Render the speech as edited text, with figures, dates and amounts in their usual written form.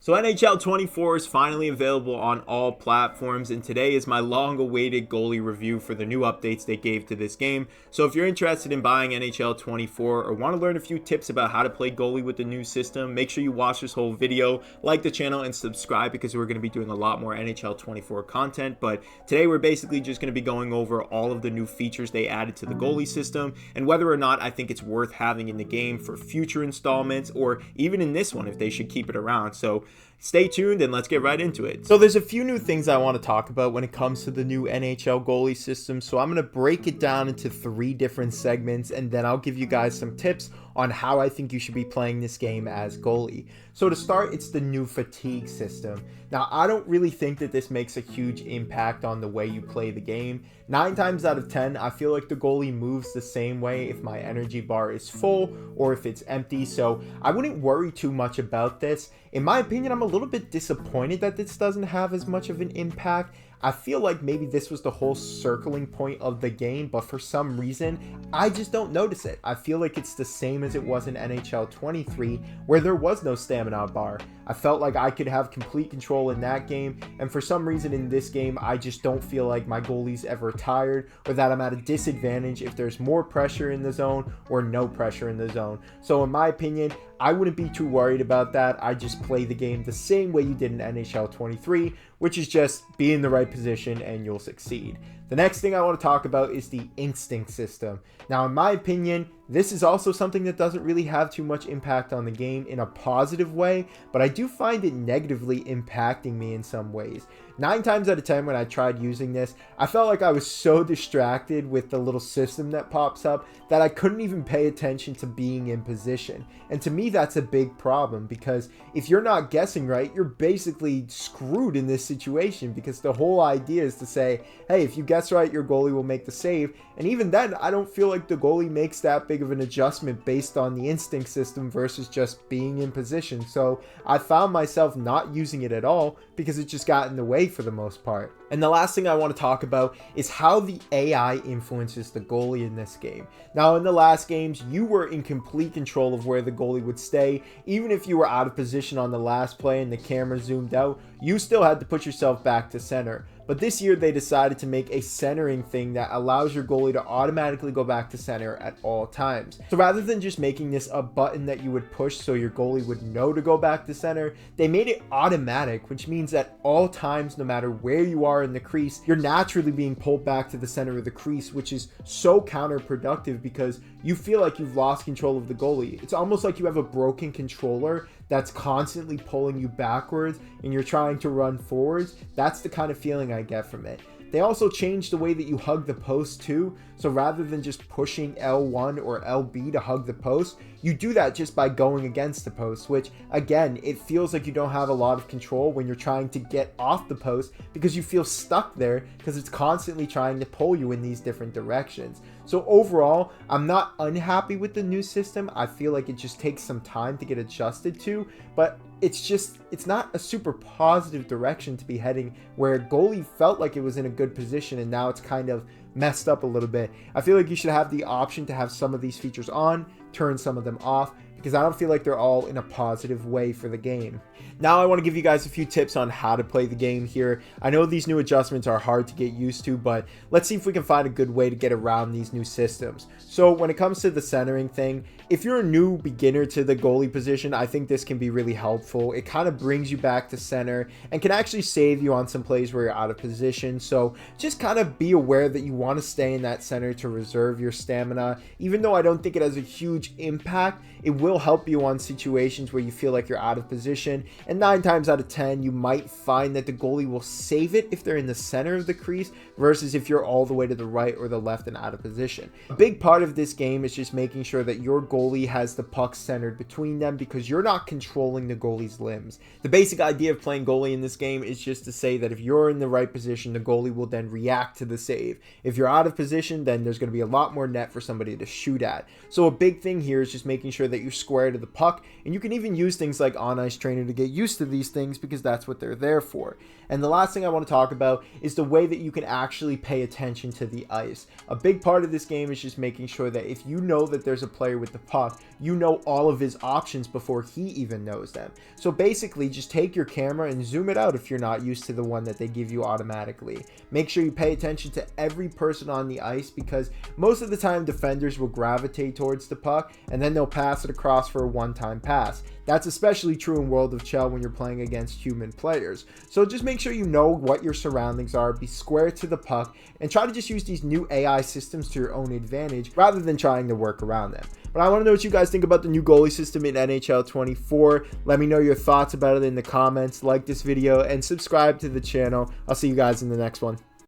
So NHL 24 is finally available on all platforms, and today is my long-awaited goalie review for the new updates they gave to this game. So if you're interested in buying NHL 24 or want to learn a few tips about how to play goalie with the new system, make sure you watch this whole video, like the channel, and subscribe because we're going to be doing a lot more NHL 24 content. But today we're basically just going to be going over all of the new features they added to the goalie system and whether or not I think it's worth having in the game for future installments or even in this one if they should keep it around. So stay tuned and let's get right into it. So there's a few new things I want to talk about when it comes to the new NHL goalie system. So I'm going to break it down into 3 different segments and then I'll give you guys some tips on how I think you should be playing this game as goalie. So to start, it's the new fatigue system. Now, I don't really think that this makes a huge impact on the way you play the game. 9 times out of 10, I feel like the goalie moves the same way if my energy bar is full or if it's empty. So I wouldn't worry too much about this. In my opinion, I'm a little bit disappointed that this doesn't have as much of an impact. I feel like maybe this was the whole circling point of the game, but for some reason, I just don't notice it. I feel like it's the same as it was in NHL 23, where there was no stamina bar. I felt like I could have complete control in that game, and for some reason in this game, I just don't feel like my goalie's ever tired, or that I'm at a disadvantage if there's more pressure in the zone or no pressure in the zone. So in my opinion, I wouldn't be too worried about that. I just play the game the same way you did in NHL 23, which is just be in the right position and you'll succeed. The next thing I want to talk about is the instinct system. Now, in my opinion, this is also something that doesn't really have too much impact on the game in a positive way, but I do find it negatively impacting me in some ways. 9 times out of 10 when I tried using this, I felt like I was so distracted with the little system that pops up that I couldn't even pay attention to being in position. And to me, that's a big problem because if you're not guessing right, you're basically screwed in this situation because the whole idea is to say, hey, if you guess right, your goalie will make the save. And even then, I don't feel like the goalie makes that big of an adjustment based on the instinct system versus just being in position. So I found myself not using it at all because it just got in the way for the most part. And the last thing I want to talk about is how the AI influences the goalie in this game. Now, in the last games, you were in complete control of where the goalie would stay. Even if you were out of position on the last play and the camera zoomed out, you still had to put yourself back to center. But this year they decided to make a centering thing that allows your goalie to automatically go back to center at all times. So rather than just making this a button that you would push so your goalie would know to go back to center, they made it automatic, which means at all times, no matter where you are in the crease, you're naturally being pulled back to the center of the crease, which is so counterproductive because you feel like you've lost control of the goalie. It's almost like you have a broken controller that's constantly pulling you backwards and you're trying to run forwards. That's the kind of feeling I get from it. They also changed the way that you hug the post too. So rather than just pushing L1 or LB to hug the post, you do that just by going against the post, which again, it feels like you don't have a lot of control when you're trying to get off the post because you feel stuck there because it's constantly trying to pull you in these different directions. So overall, I'm not unhappy with the new system. I feel like it just takes some time to get adjusted to, but it's not a super positive direction to be heading where goalie felt like it was in a good position and now it's kind of messed up a little bit. I feel like you should have the option to have some of these features on, turn some of them off, because I don't feel like they're all in a positive way for the game. Now I want to give you guys a few tips on how to play the game here. I know these new adjustments are hard to get used to, but let's see if we can find a good way to get around these new systems. So when it comes to the centering thing, if you're a new beginner to the goalie position, I think this can be really helpful. It kind of brings you back to center and can actually save you on some plays where you're out of position. So just kind of be aware that you want to stay in that center to reserve your stamina. Even though I don't think it has a huge impact, it will help you on situations where you feel like you're out of position. And 9 times out of 10, you might find that the goalie will save it if they're in the center of the crease versus if you're all the way to the right or the left and out of position. A big part of this game is just making sure that your goalie has the puck centered between them because you're not controlling the goalie's limbs. The basic idea of playing goalie in this game is just to say that if you're in the right position, the goalie will then react to the save. If you're out of position, then there's going to be a lot more net for somebody to shoot at. So a big thing here is just making sure that you're square to the puck, and you can even use things like on-ice training to get used to these things because that's what they're there for. And the last thing I want to talk about is the way that you can actually pay attention to the ice. A big part of this game is just making sure that if you know that there's a player with the puck, you know all of his options before he even knows them. So basically, just take your camera and zoom it out if you're not used to the one that they give you automatically. Make sure you pay attention to every person on the ice, because most of the time defenders will gravitate towards the puck and then they'll pass it across for a one-time pass. That's especially true in World of Chell when you're playing against human players. So just make sure you know what your surroundings are, be square to the puck, and try to just use these new AI systems to your own advantage rather than trying to work around them. But I want to know what you guys think about the new goalie system in NHL 24. Let me know your thoughts about it in the comments. Like this video and subscribe to the channel. I'll see you guys in the next one.